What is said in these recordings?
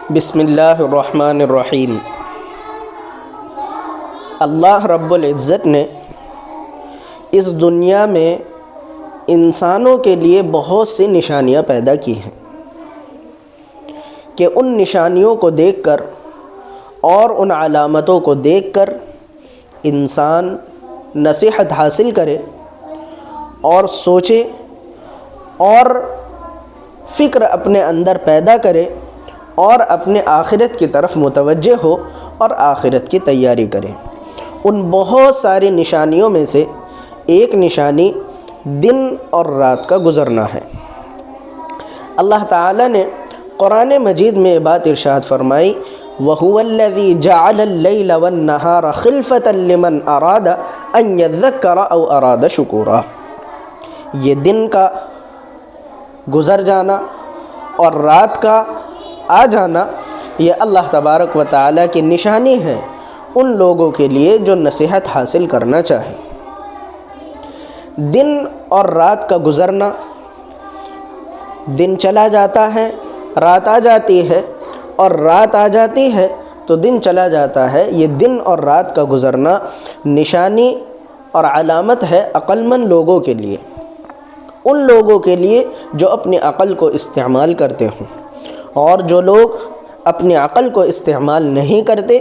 بسم اللہ الرحمن الرحیم۔ اللہ رب العزت نے اس دنیا میں انسانوں کے لیے بہت سی نشانیاں پیدا کی ہیں کہ ان نشانیوں کو دیکھ کر اور ان علامتوں کو دیکھ کر انسان نصیحت حاصل کرے اور سوچے اور فکر اپنے اندر پیدا کرے اور اپنے آخرت کی طرف متوجہ ہو اور آخرت کی تیاری کرے۔ ان بہت ساری نشانیوں میں سے ایک نشانی دن اور رات کا گزرنا ہے۔ اللہ تعالی نے قرآن مجید میں یہ بات ارشاد فرمائی، وَهُوَ الَّذِي جَعَلَ اللَّيْلَ وَالنَّهَارَ خِلْفَةً لِمَنْ أَرَادَ أَنْ يَذَّكَّرَ أَوْ أَرَادَ شُكُورًا۔ یہ دن کا گزر جانا اور رات کا آ جانا یہ اللہ تبارک و تعالیٰ کی نشانی ہے ان لوگوں کے لیے جو نصیحت حاصل کرنا چاہیں۔ دن اور رات کا گزرنا، دن چلا جاتا ہے رات آ جاتی ہے اور رات آ جاتی ہے تو دن چلا جاتا ہے، یہ دن اور رات کا گزرنا نشانی اور علامت ہے عقل مند لوگوں کے لیے، ان لوگوں کے لیے جو اپنی عقل کو استعمال کرتے ہوں۔ اور جو لوگ اپنی عقل کو استعمال نہیں کرتے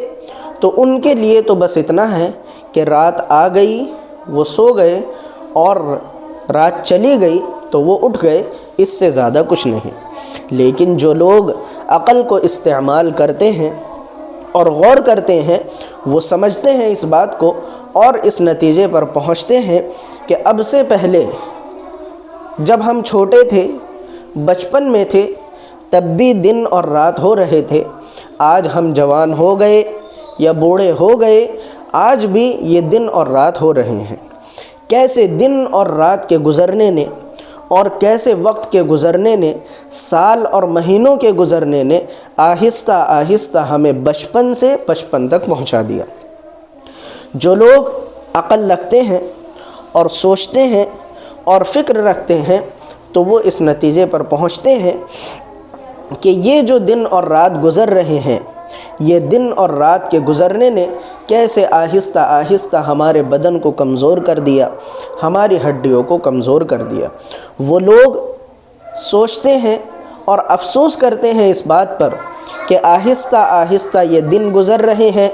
تو ان کے لیے تو بس اتنا ہے کہ رات آ گئی وہ سو گئے اور رات چلی گئی تو وہ اٹھ گئے، اس سے زیادہ کچھ نہیں۔ لیکن جو لوگ عقل کو استعمال کرتے ہیں اور غور کرتے ہیں وہ سمجھتے ہیں اس بات کو اور اس نتیجے پر پہنچتے ہیں کہ اب سے پہلے جب ہم چھوٹے تھے، بچپن میں تھے، تب بھی دن اور رات ہو رہے تھے، آج ہم جوان ہو گئے یا بوڑھے ہو گئے، آج بھی یہ دن اور رات ہو رہے ہیں۔ کیسے دن اور رات کے گزرنے نے اور کیسے وقت کے گزرنے نے، سال اور مہینوں کے گزرنے نے آہستہ آہستہ ہمیں بچپن سے پچپن تک پہنچا دیا۔ جو لوگ عقل رکھتے ہیں اور سوچتے ہیں اور فکر رکھتے ہیں تو وہ اس نتیجے پر پہنچتے ہیں کہ یہ جو دن اور رات گزر رہے ہیں، یہ دن اور رات کے گزرنے نے کیسے آہستہ آہستہ ہمارے بدن کو کمزور کر دیا، ہماری ہڈیوں کو کمزور کر دیا۔ وہ لوگ سوچتے ہیں اور افسوس کرتے ہیں اس بات پر کہ آہستہ آہستہ یہ دن گزر رہے ہیں،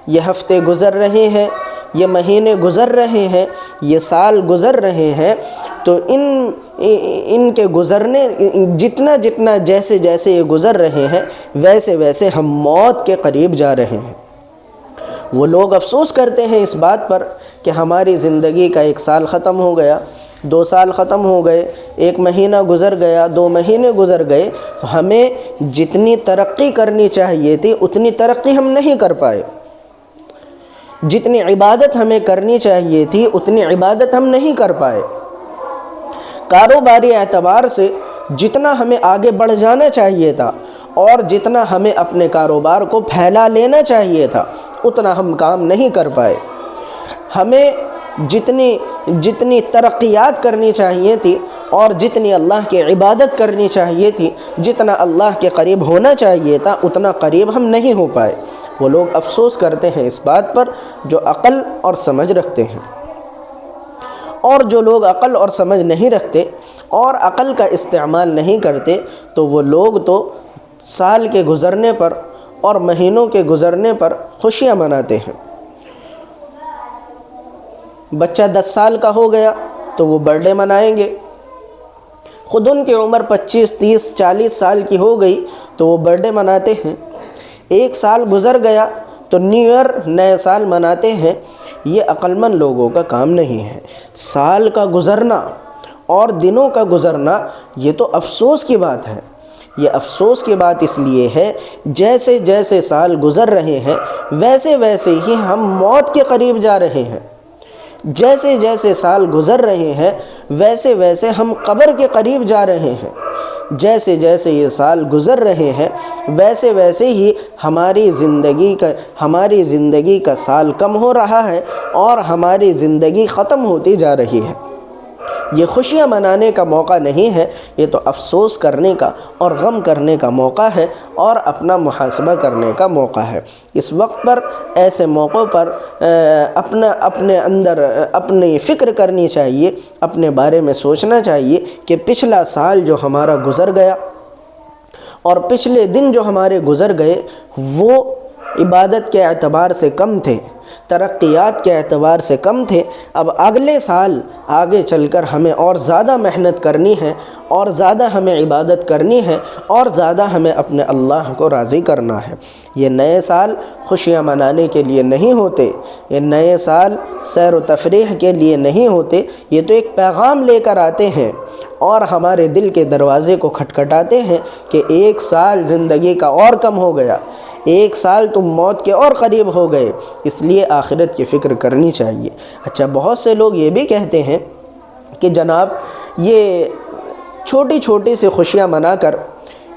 یہ ہفتے گزر رہے ہیں، یہ مہینے گزر رہے ہیں، یہ سال گزر رہے ہیں، تو ان کے گزرنے جتنا جیسے جیسے یہ گزر رہے ہیں ویسے ویسے ہم موت کے قریب جا رہے ہیں۔ وہ لوگ افسوس کرتے ہیں اس بات پر کہ ہماری زندگی کا 1 سال ختم ہو گیا، 2 سال ختم ہو گئے، 1 مہینہ گزر گیا، 2 مہینے گزر گئے، تو ہمیں جتنی ترقی کرنی چاہیے تھی اتنی ترقی ہم نہیں کر پائے، جتنی عبادت ہمیں کرنی چاہیے تھی اتنی عبادت ہم نہیں کر پائے، کاروباری اعتبار سے جتنا ہمیں آگے بڑھ جانا چاہیے تھا اور جتنا ہمیں اپنے کاروبار کو پھیلا لینا چاہیے تھا اتنا ہم کام نہیں کر پائے۔ ہمیں جتنی ترقیات کرنی چاہیے تھی اور جتنی اللہ کی عبادت کرنی چاہیے تھی، جتنا اللہ کے قریب ہونا چاہیے تھا اتنا قریب ہم نہیں ہو پائے۔ وہ لوگ افسوس کرتے ہیں اس بات پر جو عقل اور سمجھ رکھتے ہیں۔ اور جو لوگ عقل اور سمجھ نہیں رکھتے اور عقل کا استعمال نہیں کرتے تو وہ لوگ تو سال کے گزرنے پر اور مہینوں کے گزرنے پر خوشیاں مناتے ہیں۔ بچہ 10 سال کا ہو گیا تو وہ برتھ ڈے منائیں گے، خود ان کی عمر 25 30 40 سال کی ہو گئی تو وہ برتھ ڈے مناتے ہیں۔ 1 سال گزر گیا تو نیو ایئر، نئے سال مناتے ہیں۔ یہ عقل مند لوگوں کا کام نہیں ہے۔ سال کا گزرنا اور دنوں کا گزرنا یہ تو افسوس کی بات ہے۔ یہ افسوس کی بات اس لیے ہے جیسے جیسے سال گزر رہے ہیں ویسے ویسے ہی ہم موت کے قریب جا رہے ہیں، جیسے جیسے سال گزر رہے ہیں ویسے ویسے ہم قبر کے قریب جا رہے ہیں، جیسے جیسے یہ سال گزر رہے ہیں ویسے ویسے ہی ہماری زندگی کا سال کم ہو رہا ہے اور ہماری زندگی ختم ہوتی جا رہی ہے۔ یہ خوشیاں منانے کا موقع نہیں ہے، یہ تو افسوس کرنے کا اور غم کرنے کا موقع ہے اور اپنا محاسبہ کرنے کا موقع ہے۔ اس وقت پر، ایسے موقعوں پر اپنے اندر اپنی فکر کرنی چاہیے، اپنے بارے میں سوچنا چاہیے کہ پچھلا سال جو ہمارا گزر گیا اور پچھلے دن جو ہمارے گزر گئے وہ عبادت کے اعتبار سے کم تھے، ترقیات کے اعتبار سے کم تھے۔ اب اگلے سال آگے چل کر ہمیں اور زیادہ محنت کرنی ہے، اور زیادہ ہمیں عبادت کرنی ہے، اور زیادہ ہمیں اپنے اللہ کو راضی کرنا ہے۔ یہ نئے سال خوشیاں منانے کے لیے نہیں ہوتے، یہ نئے سال سیر و تفریح کے لیے نہیں ہوتے، یہ تو ایک پیغام لے کر آتے ہیں اور ہمارے دل کے دروازے کو کھٹکھٹاتے ہیں کہ ایک سال زندگی کا اور کم ہو گیا، ایک سال تم موت کے اور قریب ہو گئے، اس لیے آخرت کی فکر کرنی چاہیے۔ اچھا، بہت سے لوگ یہ بھی کہتے ہیں کہ جناب یہ چھوٹی چھوٹی سی خوشیاں منا کر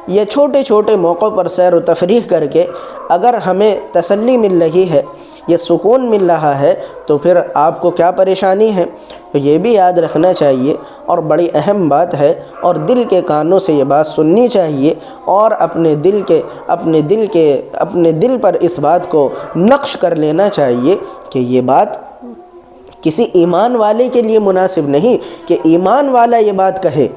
یا چھوٹے چھوٹے موقعوں پر سیر و تفریح کر کے اگر ہمیں تسلی مل رہی ہے یا سکون مل رہا ہے تو پھر آپ کو کیا پریشانی ہے؟ تو یہ بھی یاد رکھنا چاہیے اور بڑی اہم بات ہے، اور دل کے کانوں سے یہ بات سننی چاہیے اور اپنے دل پر اس بات کو نقش کر لینا چاہیے کہ یہ بات کسی ایمان والے کے لیے مناسب نہیں کہ ایمان والا یہ بات کہے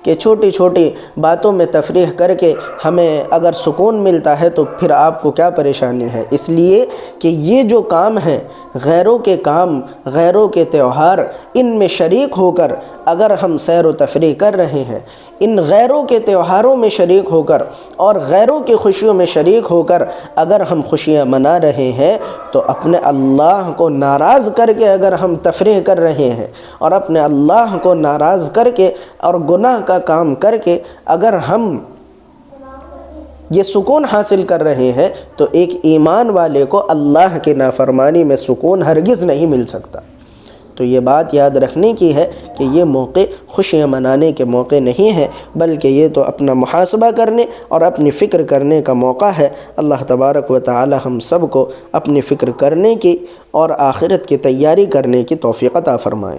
کہ چھوٹی چھوٹی باتوں میں تفریح کر کے ہمیں اگر سکون ملتا ہے تو پھر آپ کو کیا پریشانی ہے۔ اس لیے کہ یہ جو کام ہے، غیروں کے کام، غیروں کے تہوار، ان میں شریک ہو کر اگر ہم سیر و تفریح کر رہے ہیں، ان غیروں کے تہواروں میں شریک ہو کر اور غیروں کی خوشیوں میں شریک ہو کر اگر ہم خوشیاں منا رہے ہیں تو اپنے اللہ کو ناراض کر کے اگر ہم تفریح کر رہے ہیں اور اپنے اللہ کو ناراض کر کے اور گناہ کا کام کر کے اگر ہم یہ سکون حاصل کر رہے ہیں تو ایک ایمان والے کو اللہ کی نافرمانی میں سکون ہرگز نہیں مل سکتا۔ تو یہ بات یاد رکھنے کی ہے کہ یہ موقع خوشیاں منانے کے موقع نہیں ہے، بلکہ یہ تو اپنا محاسبہ کرنے اور اپنی فکر کرنے کا موقع ہے۔ اللہ تبارک و تعالی ہم سب کو اپنی فکر کرنے کی اور آخرت کی تیاری کرنے کی توفیق عطا فرمائے۔